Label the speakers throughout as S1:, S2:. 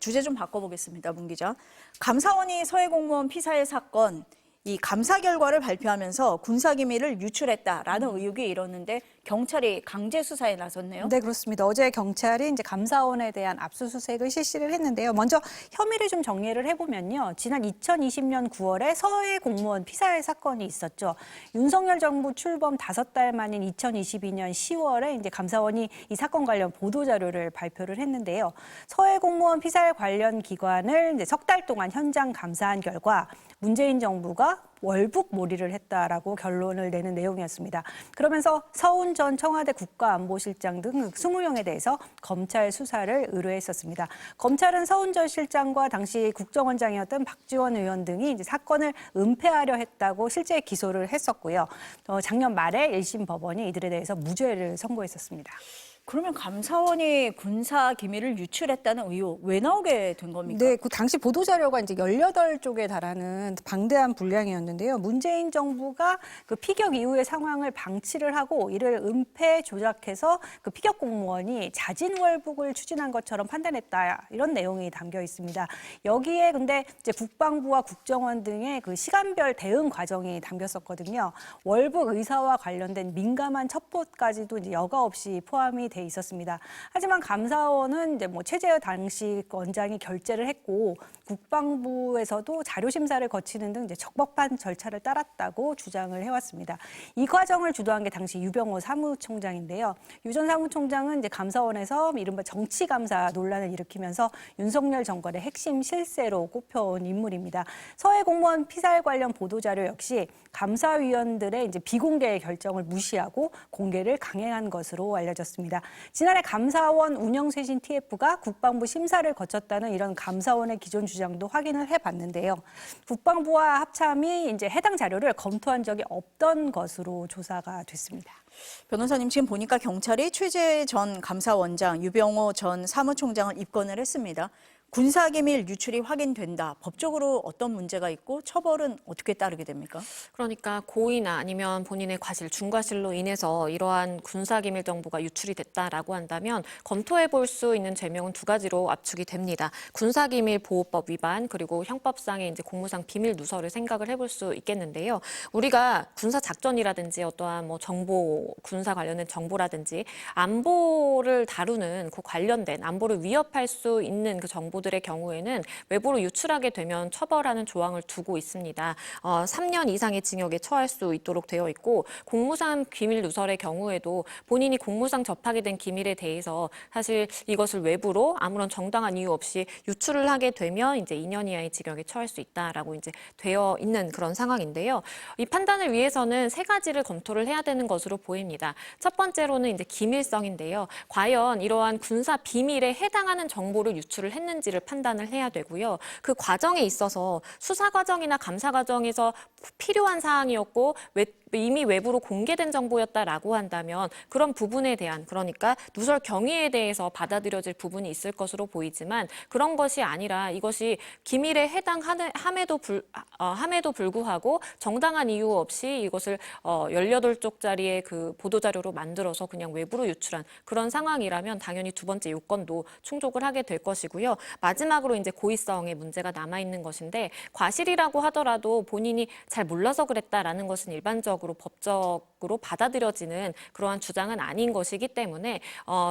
S1: 주제 좀 바꿔보겠습니다, 문 기자. 감사원이 서해 공무원 피살 사건 이 감사 결과를 발표하면서 군사기밀을 유출했다라는 의혹이 일었는데 경찰이 강제 수사에 나섰네요.
S2: 네, 그렇습니다. 어제 경찰이 이제 감사원에 대한 압수수색을 실시를 했는데요. 먼저 혐의를 좀 정리를 해보면요. 지난 2020년 9월에 서해 공무원 피살 사건이 있었죠. 윤석열 정부 출범 5달 만인 2022년 10월에 이제 감사원이 이 사건 관련 보도 자료를 발표를 했는데요. 서해 공무원 피살 관련 기관을 이제 석 달 동안 현장 감사한 결과 문재인 정부가 월북몰이를 했다라고 결론을 내는 내용이었습니다. 그러면서 서훈 전 청와대 국가안보실장 등 20명에 대해서 검찰 수사를 의뢰했었습니다. 검찰은 서훈 전 실장과 당시 국정원장이었던 박지원 의원 등이 이제 사건을 은폐하려 했다고 실제 기소를 했었고요. 작년 말에 1심 법원이 이들에 대해서 무죄를 선고했었습니다.
S1: 그러면 감사원이 군사 기밀을 유출했다는 의혹 왜 나오게 된 겁니까?
S2: 네, 그 당시 보도 자료가 이제 18쪽에 달하는 방대한 분량이었는데요. 문재인 정부가 그 피격 이후의 상황을 방치를 하고 이를 은폐 조작해서 그 피격 공무원이 자진월북을 추진한 것처럼 판단했다. 이런 내용이 담겨 있습니다. 여기에 근데 이제 국방부와 국정원 등의 그 시간별 대응 과정이 담겼었거든요. 월북 의사와 관련된 민감한 첩보까지도 이제 여과 없이 포함이 돼 있었습니다. 하지만 감사원은 이제 뭐 최재형 당시 원장이 결재를 했고 국방부에서도 자료 심사를 거치는 등 이제 적법한 절차를 따랐다고 주장을 해왔습니다. 이 과정을 주도한 게 당시 유병호 사무총장인데요. 유 전 사무총장은 이제 감사원에서 이른바 정치 감사 논란을 일으키면서 윤석열 정권의 핵심 실세로 꼽혀온 인물입니다. 서해 공무원 피살 관련 보도 자료 역시 감사위원들의 이제 비공개 결정을 무시하고 공개를 강행한 것으로 알려졌습니다. 지난해 감사원 운영쇄신 TF가 국방부 심사를 거쳤다는 이런 감사원의 기존 주장도 확인을 해봤는데요. 국방부와 합참이 이제 해당 자료를 검토한 적이 없던 것으로 조사가 됐습니다.
S1: 변호사님, 지금 보니까 경찰이 최재 전 감사원장, 유병호 전 사무총장을 입건을 했습니다. 군사기밀 유출이 확인된다. 법적으로 어떤 문제가 있고 처벌은 어떻게 따르게 됩니까?
S3: 그러니까 고의나 아니면 본인의 과실, 중과실로 인해서 이러한 군사기밀 정보가 유출이 됐다라고 한다면 검토해 볼 수 있는 죄명은 두 가지로 압축이 됩니다. 군사기밀보호법 위반 그리고 형법상의 이제 공무상 비밀 누설을 생각을 해볼 수 있겠는데요. 우리가 군사작전이라든지 어떠한 뭐 정보, 군사 관련된 정보라든지 안보를 다루는 그 관련된 안보를 위협할 수 있는 그 정보 들의 경우에는 외부로 유출하게 되면 처벌하는 조항을 두고 있습니다. 3년 이상의 징역에 처할 수 있도록 되어 있고 공무상 기밀 누설의 경우에도 본인이 공무상 접하게 된 기밀에 대해서 사실 이것을 외부로 아무런 정당한 이유 없이 유출을 하게 되면 이제 2년 이하의 징역에 처할 수 있다라고 이제 되어 있는 그런 상황인데요. 이 판단을 위해서는 세 가지를 검토를 해야 되는 것으로 보입니다. 첫 번째로는 이제 기밀성인데요. 과연 이러한 군사 비밀에 해당하는 정보를 유출을 했는지 를 판단을 해야 되고요. 그 과정에 있어서 수사 과정이나 감사 과정에서 필요한 사항이었고 이미 외부로 공개된 정보였다라고 한다면 그런 부분에 대한 그러니까 누설 경위에 대해서 받아들여질 부분이 있을 것으로 보이지만 그런 것이 아니라 이것이 기밀에 해당함에도 불구하고 정당한 이유 없이 이것을 18쪽짜리의 그 보도자료로 만들어서 그냥 외부로 유출한 그런 상황이라면 당연히 두 번째 요건도 충족을 하게 될 것이고요. 마지막으로 이제 고의성의 문제가 남아있는 것인데 과실이라고 하더라도 본인이 잘 몰라서 그랬다라는 것은 일반적으로 법적으로 받아들여지는 그러한 주장은 아닌 것이기 때문에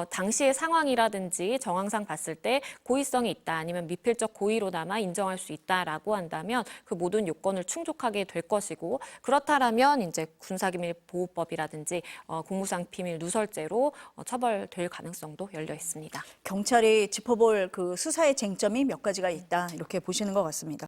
S3: 당시의 상황이라든지 정황상 봤을 때 고의성이 있다 아니면 미필적 고의로나마 인정할 수 있다라고 한다면 그 모든 요건을 충족하게 될 것이고 그렇다라면 이제 군사기밀보호법이라든지 공무상 비밀 누설죄로 처벌될 가능성도 열려 있습니다.
S1: 경찰이 짚어볼 그 수사의 쟁점이 몇 가지가 있다 이렇게 보시는 것 같습니다.